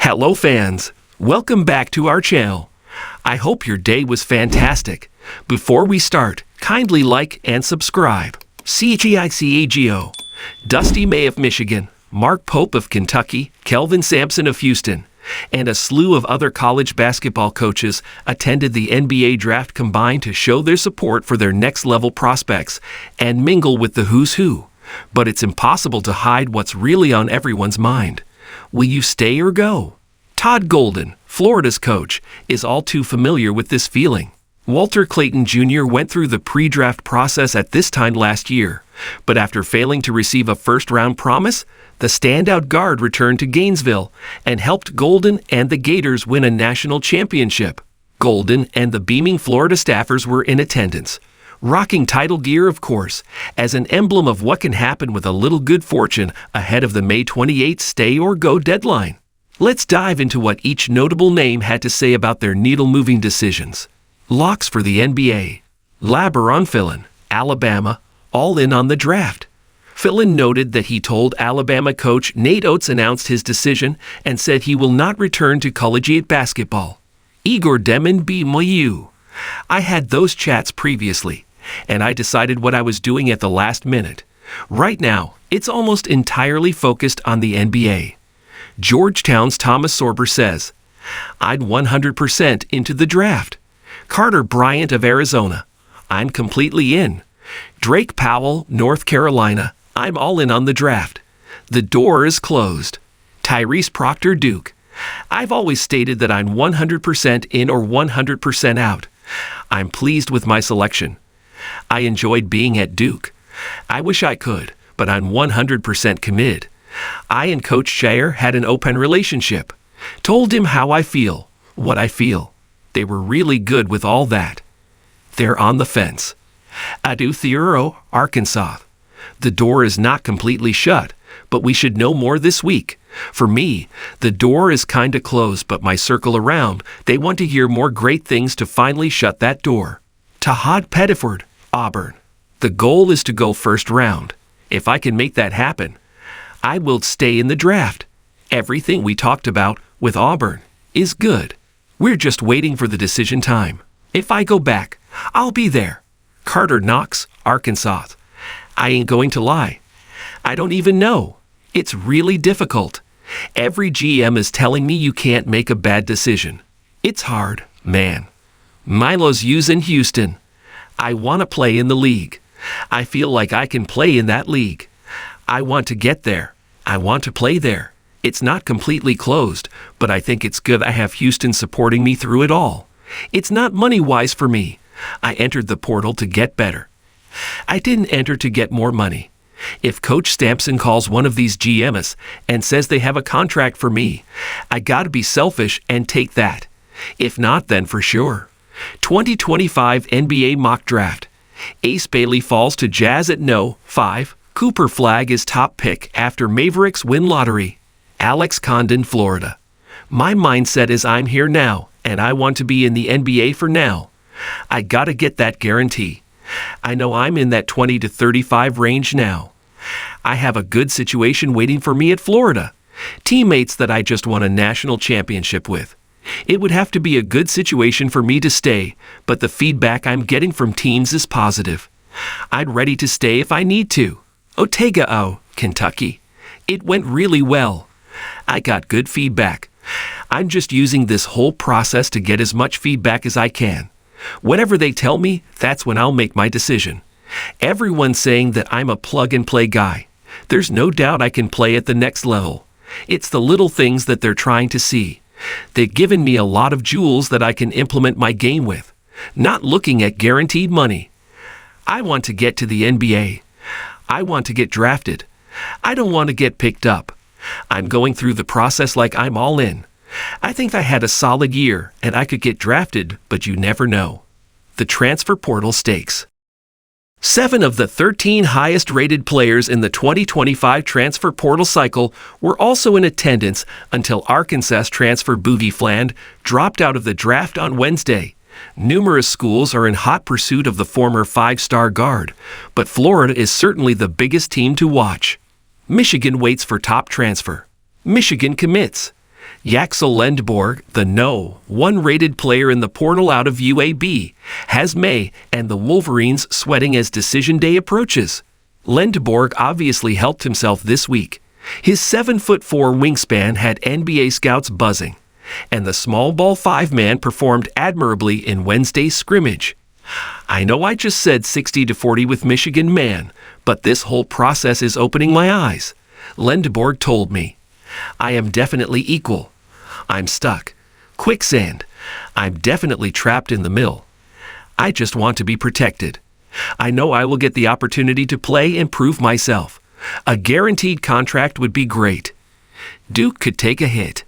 Hello fans, welcome back to our channel. I hope your day was fantastic. Before we start, kindly like and subscribe. CGICAGO, Dusty May of Michigan, Mark Pope of Kentucky, Kelvin Sampson of Houston, and a slew of other college basketball coaches attended the NBA draft combined to show their support for their next-level prospects and mingle with the who's who. But it's impossible to hide what's really on everyone's mind. Will you stay or go? Todd Golden, Florida's coach, is all too familiar with this feeling. Walter Clayton Jr. went through the pre-draft process at this time last year, but after failing to receive a first-round promise, the standout guard returned to Gainesville and helped Golden and the Gators win a national championship. Golden and the beaming Florida staffers were in attendance, rocking title gear, of course, as an emblem of what can happen with a little good fortune ahead of the May 28th stay-or-go deadline. Let's dive into what each notable name had to say about their needle-moving decisions. Locks for the NBA. LeBron Philin, Alabama, all in on the draft. Philin noted that he told Alabama coach Nate Oates announced his decision and said he will not return to collegiate basketball. Igor Demin BYU. I had those chats previously, and I decided what I was doing at the last minute. Right now, it's almost entirely focused on the NBA. Georgetown's Thomas Sorber says, I'd 100% into the draft. Carter Bryant of Arizona, I'm completely in. Drake Powell, North Carolina, I'm all in on the draft. The door is closed. Tyrese Proctor, Duke, I've always stated that I'm 100% in or 100% out. I'm pleased with my selection. I enjoyed being at Duke. I wish I could, but I'm 100% committed. I and Coach Scheyer had an open relationship. Told him how I feel, what I feel. They were really good with all that. They're on the fence. Adu Theoro, Arkansas. The door is not completely shut, but we should know more this week. For me, the door is kinda closed, but my circle around, they want to hear more great things to finally shut that door. Tahad Pettiford, Auburn. The goal is to go first round. If I can make that happen, I will stay in the draft. Everything we talked about with Auburn is good. We're just waiting for the decision time. If I go back, I'll be there. Carter Knox, Arkansas. I ain't going to lie. I don't even know. It's really difficult. Every GM is telling me you can't make a bad decision. It's hard, man. Milo's using Houston. I want to play in the league. I feel like I can play in that league. I want to get there. I want to play there. It's not completely closed, but I think it's good I have Houston supporting me through it all. It's not money-wise for me. I entered the portal to get better. I didn't enter to get more money. If Coach Sampson calls one of these GMs and says they have a contract for me, I gotta be selfish and take that. If not, then for sure. 2025 NBA mock draft. Ace Bailey falls to Jazz at no. 5. Cooper Flagg is top pick after Mavericks win lottery. Alex Condon, Florida. My mindset is I'm here now, and I want to be in the NBA for now. I gotta get that guarantee. I know I'm in that 20 to 35 range now. I have a good situation waiting for me at Florida. Teammates that I just won a national championship with. It would have to be a good situation for me to stay, but the feedback I'm getting from teams is positive. I'd ready to stay if I need to. Otega, Kentucky. It went really well. I got good feedback. I'm just using this whole process to get as much feedback as I can. Whenever they tell me, that's when I'll make my decision. Everyone's saying that I'm a plug-and-play guy. There's no doubt I can play at the next level. It's the little things that they're trying to see. They've given me a lot of jewels that I can implement my game with, not looking at guaranteed money. I want to get to the NBA. I want to get drafted. I don't want to get picked up. I'm going through the process like I'm all in. I think I had a solid year and I could get drafted, but you never know. The transfer portal stakes. 7 of the 13 highest-rated players in the 2025 transfer portal cycle were also in attendance until Arkansas transfer Boogie Fland dropped out of the draft on Wednesday. Numerous schools are in hot pursuit of the former 5-star guard, but Florida is certainly the biggest team to watch. Michigan waits for top transfer. Michigan commits. Yaxel Lendborg, the one-rated player in the portal out of UAB, has May and the Wolverines sweating as decision day approaches. Lendborg obviously helped himself this week. His 7'4" wingspan had NBA scouts buzzing, and the small ball 5-man performed admirably in Wednesday's scrimmage. I know I just said 60-40 with Michigan man, but this whole process is opening my eyes. Lendborg told me. I am definitely equal. I'm stuck. Quicksand. I'm definitely trapped in the mill. I just want to be protected. I know I will get the opportunity to play and prove myself. A guaranteed contract would be great. Duke could take a hit.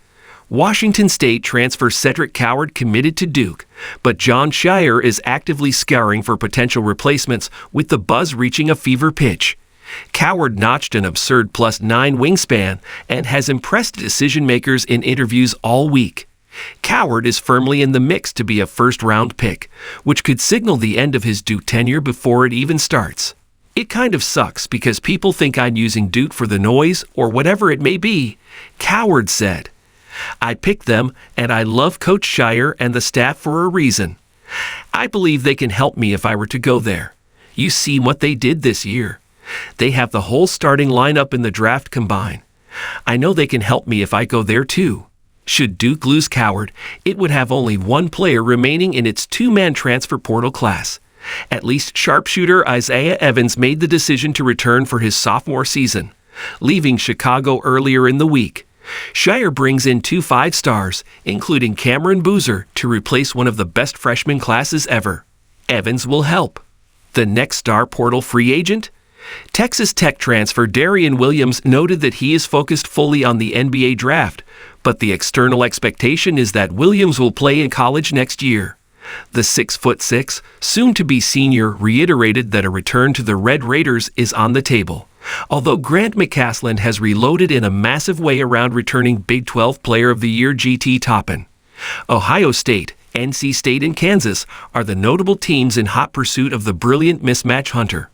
Washington State transfer Cedric Coward committed to Duke, but Jon Scheyer is actively scouring for potential replacements with the buzz reaching a fever pitch. Coward notched an absurd +9 wingspan and has impressed decision-makers in interviews all week. Coward is firmly in the mix to be a first-round pick, which could signal the end of his Duke tenure before it even starts. It kind of sucks because people think I'm using Duke for the noise or whatever it may be, Coward said. I picked them, and I love Coach Scheyer and the staff for a reason. I believe they can help me if I were to go there. You see what they did this year. They have the whole starting lineup in the draft combined. I know they can help me if I go there too. Should Duke lose Coward, it would have only one player remaining in its 2-man transfer portal class. At least sharpshooter Isaiah Evans made the decision to return for his sophomore season, leaving Chicago earlier in the week. Scheyer brings in 2 5-stars, including Cameron Boozer, to replace one of the best freshman classes ever. Evans will help. The next star portal free agent? Texas Tech transfer Darian Williams noted that he is focused fully on the NBA draft, but the external expectation is that Williams will play in college next year. The 6'6", soon-to-be senior reiterated that a return to the Red Raiders is on the table, although Grant McCasland has reloaded in a massive way around returning Big 12 Player of the Year G.T. Toppin. Ohio State, NC State, and Kansas are the notable teams in hot pursuit of the brilliant mismatch hunter.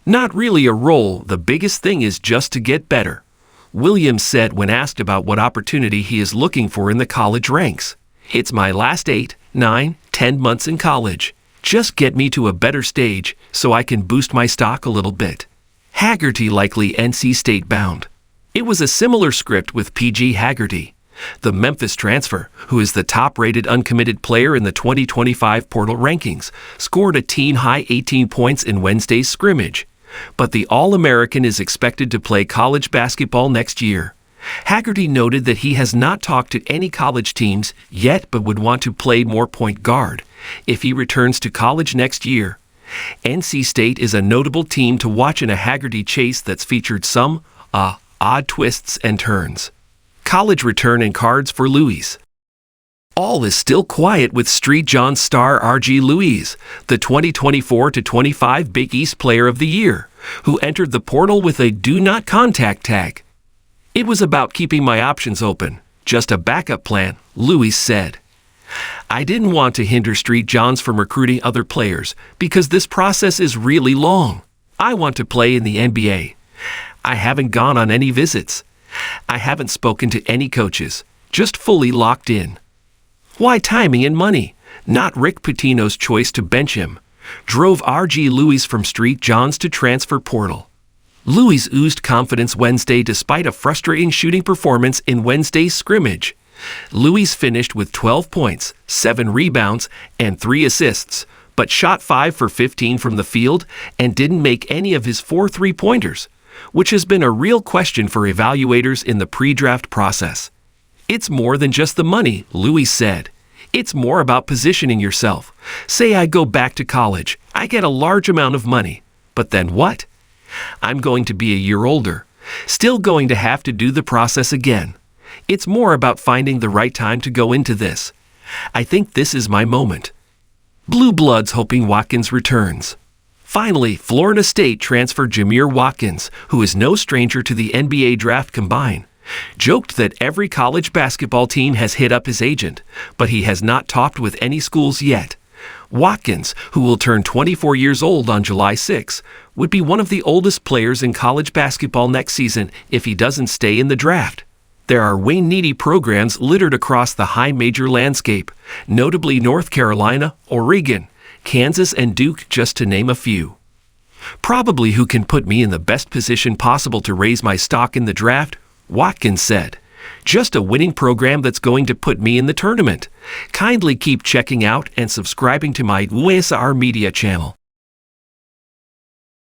Not really a role, the biggest thing is just to get better, Williams said when asked about what opportunity he is looking for in the college ranks. It's my last 8, 9, 10 months in college. Just get me to a better stage so I can boost my stock a little bit. Haggerty likely NC State bound. It was a similar script with PG Haggerty, the Memphis transfer, who is the top-rated uncommitted player in the 2025 portal rankings, scored a team-high 18 points in Wednesday's scrimmage. But the All-American is expected to play college basketball next year. Haggerty noted that he has not talked to any college teams yet but would want to play more point guard if he returns to college next year. NC State is a notable team to watch in a Haggerty chase that's featured some odd twists and turns. College return and cards for Louis. All is still quiet with Street John's star R.G. Louis, the 2024-25 Big East Player of the Year, who entered the portal with a do not contact tag. It was about keeping my options open, just a backup plan, Louis said. I didn't want to hinder Street Johns from recruiting other players because this process is really long. I want to play in the NBA. I haven't gone on any visits. I haven't spoken to any coaches, just fully locked in. Why timing and money, not Rick Pitino's choice to bench him, drove R.G. Louis from Street Johns to transfer portal. Louis oozed confidence Wednesday despite a frustrating shooting performance in Wednesday's scrimmage. Louis finished with 12 points, 7 rebounds, and 3 assists, but shot 5 for 15 from the field and didn't make any of his 4 3-pointers, which has been a real question for evaluators in the pre-draft process. It's more than just the money, Louis said. It's more about positioning yourself. Say I go back to college, I get a large amount of money. But then what? I'm going to be a year older, still going to have to do the process again. It's more about finding the right time to go into this. I think this is my moment. Blue Bloods hoping Watkins returns. Finally, Florida State transfer Jameer Watkins, who is no stranger to the NBA draft combine, joked that every college basketball team has hit up his agent, but he has not talked with any schools yet. Watkins, who will turn 24 years old on July 6, would be one of the oldest players in college basketball next season if he doesn't stay in the draft. There are Wayne-needy programs littered across the high major landscape, notably North Carolina, Oregon, Kansas, and Duke, just to name a few. Probably who can put me in the best position possible to raise my stock in the draft? Watkins said. Just a winning program that's going to put me in the tournament. Kindly keep checking out and subscribing to my USR Media channel.